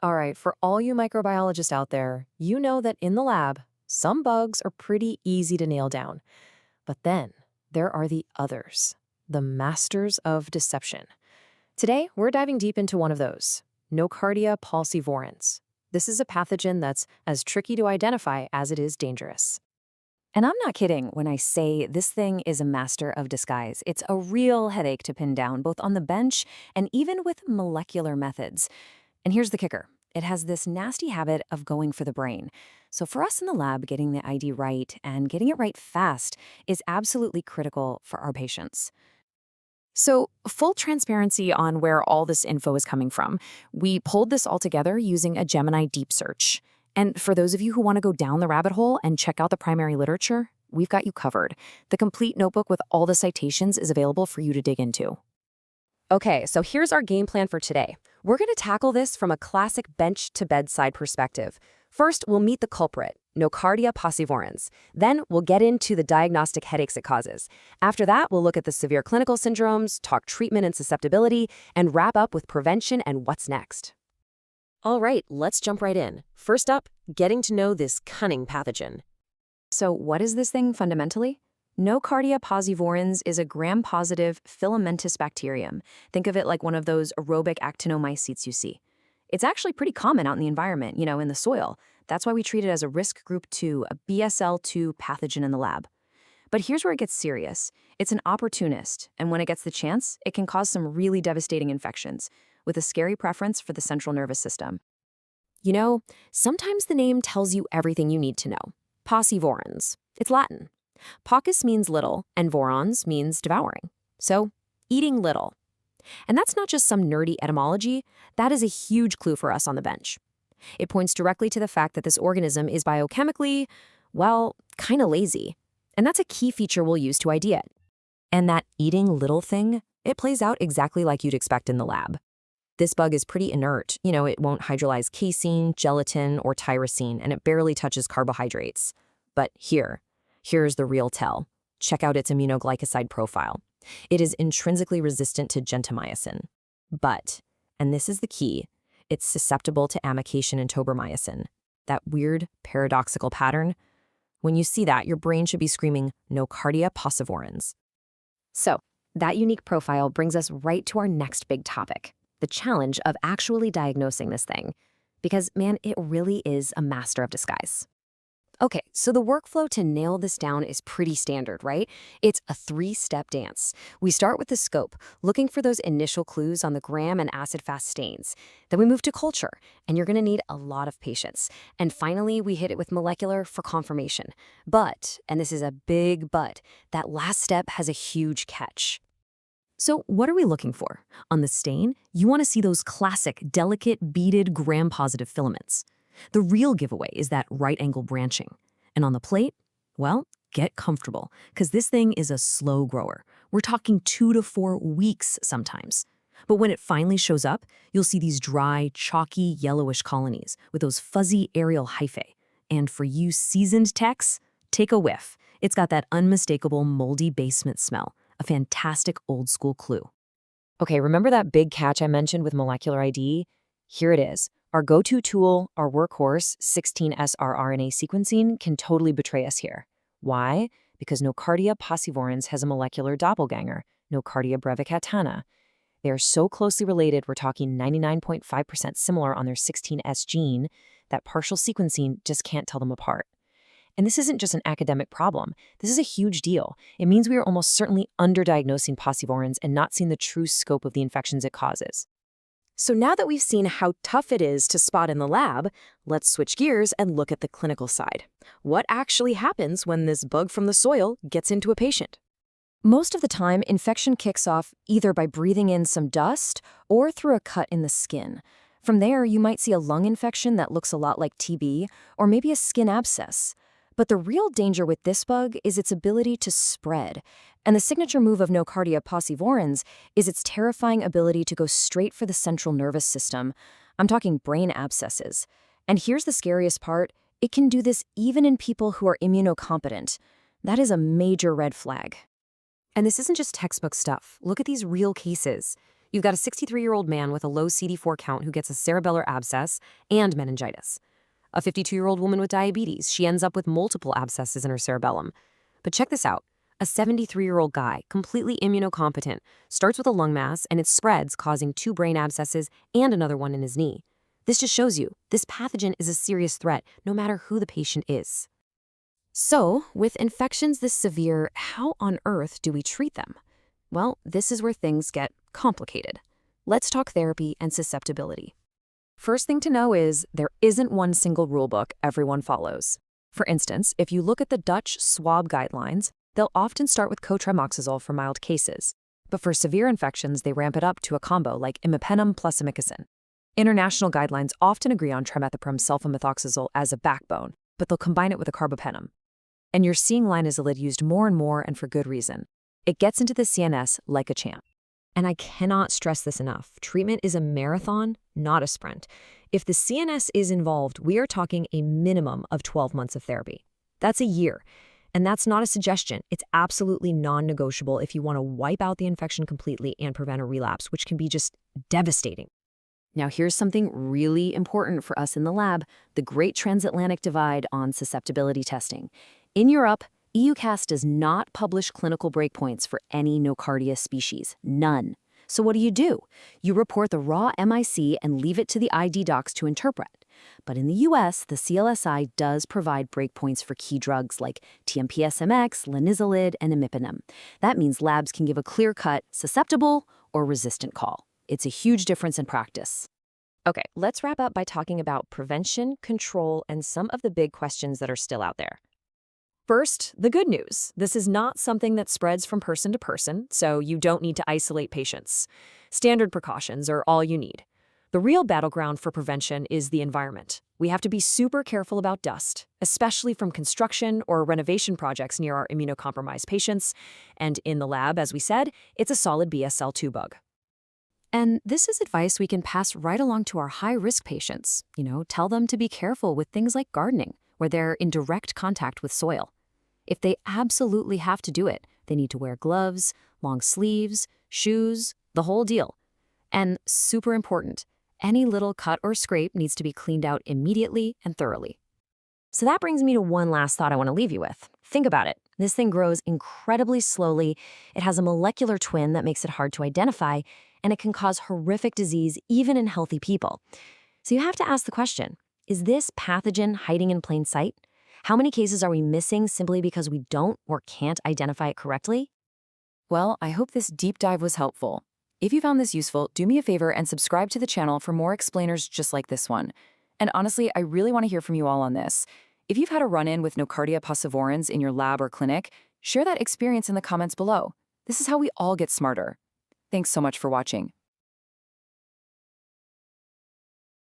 All right, for all you microbiologists out there, you know that in the lab, some bugs are pretty easy to nail down. But then there are the others, the masters of deception. Today, we're diving deep into one of those, Nocardia paucivorans. This is a pathogen that's as tricky to identify as it is dangerous. And I'm not kidding when I say this thing is a master of disguise. It's a real headache to pin down, both on the bench and even with molecular methods. And here's the kicker. It has this nasty habit of going for the brain. So for us in the lab, getting the ID right and getting it right fast is absolutely critical for our patients. So, full transparency on where all this info is coming from. We pulled this all together using a Gemini deep search. And for those of you who want to go down the rabbit hole and check out the primary literature, we've got you covered. The complete notebook with all the citations is available for you to dig into. Okay, so here's our game plan for today. We're going to tackle this from a classic bench-to-bedside perspective. First, we'll meet the culprit, Nocardia paucivorans. Then, we'll get into the diagnostic headaches it causes. After that, we'll look at the severe clinical syndromes, talk treatment and susceptibility, and wrap up with prevention and what's next. All right, let's jump right in. First up, getting to know this cunning pathogen. So what is this thing fundamentally? Nocardia paucivorans is a gram-positive filamentous bacterium. Think of it like one of those aerobic actinomycetes you see. It's actually pretty common out in the environment, in the soil. That's why we treat it as a risk group 2, a BSL-2 pathogen in the lab. But here's where it gets serious. It's an opportunist, and when it gets the chance, it can cause some really devastating infections, with a scary preference for the central nervous system. Sometimes the name tells you everything you need to know. Paucivorans. It's Latin. Paucus means little, and vorans means devouring. So, eating little. And that's not just some nerdy etymology, that is a huge clue for us on the bench. It points directly to the fact that this organism is biochemically, kind of lazy. And that's a key feature we'll use to ID it. And that eating little thing, it plays out exactly like you'd expect in the lab. This bug is pretty inert. It won't hydrolyze casein, gelatin, or tyrosine, and it barely touches carbohydrates. But here's the real tell. Check out its aminoglycoside profile. It is intrinsically resistant to gentamicin. But, and this is the key, it's susceptible to amikation and tobramycin. That weird, paradoxical pattern. When you see that, your brain should be screaming, Nocardia paucivorans. So, that unique profile brings us right to our next big topic, the challenge of actually diagnosing this thing. Because, man, it really is a master of disguise. Okay, so the workflow to nail this down is pretty standard, right? It's a 3-step dance. We start with the scope, looking for those initial clues on the gram and acid-fast stains. Then we move to culture, and you're going to need a lot of patience. And finally, we hit it with molecular for confirmation. But, and this is a big but, that last step has a huge catch. So what are we looking for? On the stain, you want to see those classic, delicate, beaded gram-positive filaments. The real giveaway is that right-angle branching. And on the plate, get comfortable, because this thing is a slow grower. We're talking 2 to 4 weeks sometimes. But when it finally shows up, you'll see these dry, chalky, yellowish colonies with those fuzzy aerial hyphae. And for you seasoned techs, take a whiff. It's got that unmistakable moldy basement smell, a fantastic old-school clue. Okay, remember that big catch I mentioned with molecular ID? Here it is. Our go-to tool, our workhorse, 16S rRNA sequencing, can totally betray us here. Why? Because Nocardia paucivorans has a molecular doppelganger, Nocardia brevicattana. They are so closely related, we're talking 99.5% similar on their 16S gene, that partial sequencing just can't tell them apart. And this isn't just an academic problem. This is a huge deal. It means we are almost certainly underdiagnosing paucivorans and not seeing the true scope of the infections it causes. So now that we've seen how tough it is to spot in the lab, let's switch gears and look at the clinical side. What actually happens when this bug from the soil gets into a patient? Most of the time, infection kicks off either by breathing in some dust or through a cut in the skin. From there, you might see a lung infection that looks a lot like TB, or maybe a skin abscess. But the real danger with this bug is its ability to spread. And the signature move of Nocardia paucivorans is its terrifying ability to go straight for the central nervous system. I'm talking brain abscesses. And here's the scariest part. It can do this even in people who are immunocompetent. That is a major red flag. And this isn't just textbook stuff. Look at these real cases. You've got a 63-year-old man with a low CD4 count who gets a cerebellar abscess and meningitis. A 52-year-old woman with diabetes, she ends up with multiple abscesses in her cerebellum. But check this out. A 73-year-old guy, completely immunocompetent, starts with a lung mass and it spreads, causing 2 brain abscesses and another one in his knee. This just shows you, this pathogen is a serious threat, no matter who the patient is. So, with infections this severe, how on earth do we treat them? Well, this is where things get complicated. Let's talk therapy and susceptibility. First thing to know is there isn't one single rulebook everyone follows. For instance, if you look at the Dutch swab guidelines, they'll often start with cotrimoxazole for mild cases. But for severe infections, they ramp it up to a combo like imipenem plus amikacin. International guidelines often agree on trimethoprim sulfamethoxazole as a backbone, but they'll combine it with a carbapenem. And you're seeing linezolid used more and more, and for good reason. It gets into the CNS like a champ. And I cannot stress this enough. Treatment is a marathon, not a sprint. If the CNS is involved, we are talking a minimum of 12 months of therapy. That's a year. And that's not a suggestion. It's absolutely non-negotiable if you want to wipe out the infection completely and prevent a relapse, which can be just devastating. Now here's something really important for us in the lab, the Great Transatlantic Divide on susceptibility testing. In Europe, EUCAS does not publish clinical breakpoints for any Nocardia species, none. So what do? You report the raw MIC and leave it to the ID docs to interpret. But in the US, the CLSI does provide breakpoints for key drugs like TMPSMX, linezolid, and imipenem. That means labs can give a clear-cut, susceptible, or resistant call. It's a huge difference in practice. Okay, let's wrap up by talking about prevention, control, and some of the big questions that are still out there. First, the good news. This is not something that spreads from person to person, so you don't need to isolate patients. Standard precautions are all you need. The real battleground for prevention is the environment. We have to be super careful about dust, especially from construction or renovation projects near our immunocompromised patients. And in the lab, as we said, it's a solid BSL-2 bug. And this is advice we can pass right along to our high-risk patients. Tell them to be careful with things like gardening, where they're in direct contact with soil. If they absolutely have to do it, they need to wear gloves, long sleeves, shoes, the whole deal. And super important, any little cut or scrape needs to be cleaned out immediately and thoroughly. So that brings me to one last thought I want to leave you with. Think about it. This thing grows incredibly slowly. It has a molecular twin that makes it hard to identify, and it can cause horrific disease even in healthy people. So you have to ask the question, is this pathogen hiding in plain sight? How many cases are we missing simply because we don't or can't identify it correctly? Well, I hope this deep dive was helpful. If you found this useful, do me a favor and subscribe to the channel for more explainers just like this one. And honestly, I really want to hear from you all on this. If you've had a run-in with Nocardia paucivorans in your lab or clinic, share that experience in the comments below. This is how we all get smarter. Thanks so much for watching.